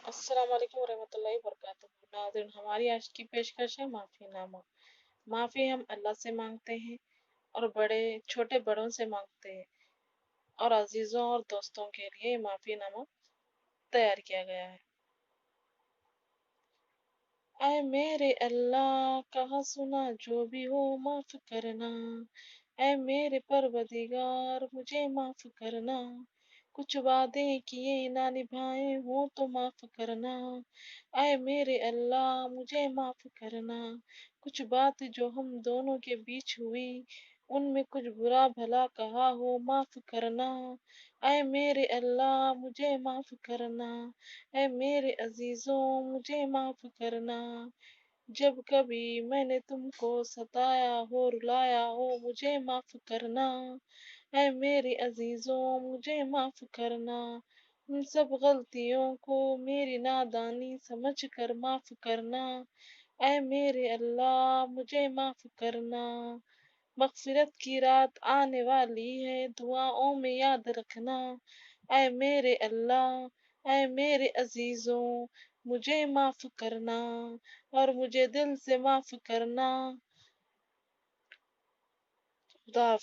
السلام علیکم ورحمۃ اللہ وبرکاتہ ناظرین، ہماری آج کی پیشکش ہے معافی نامہ۔ معافی ہم اللہ سے مانگتے ہیں اور چھوٹے بڑوں سے مانگتے ہیں، اور عزیزوں اور دوستوں کے لیے یہ معافی نامہ تیار کیا گیا ہے۔ اے میرے اللہ، کہا سنا جو بھی ہو معاف کرنا، اے میرے پروردگار مجھے معاف کرنا، کچھ وعدے کیے نہ نبھائے ہوں تو معاف کرنا، اے میرے اللہ مجھے معاف کرنا، کچھ بات جو ہم دونوں کے بیچ ہوئی ان میں کچھ برا بھلا کہا ہو معاف کرنا، اے میرے اللہ مجھے معاف کرنا، اے میرے عزیزوں مجھے معاف کرنا، جب کبھی میں نے تم کو ستایا ہو رلایا ہو مجھے معاف کرنا، اے میرے عزیزوں مجھے معاف کرنا، ان سب غلطیوں کو میری نادانی سمجھ کر معاف کرنا، اے میرے اللہ مجھے معاف کرنا، مغفرت کی رات آنے والی ہے دعاؤں میں یاد رکھنا، اے میرے اللہ اے میرے عزیزوں مجھے معاف کرنا اور مجھے دل سے معاف کرنا۔ خدا حافظ۔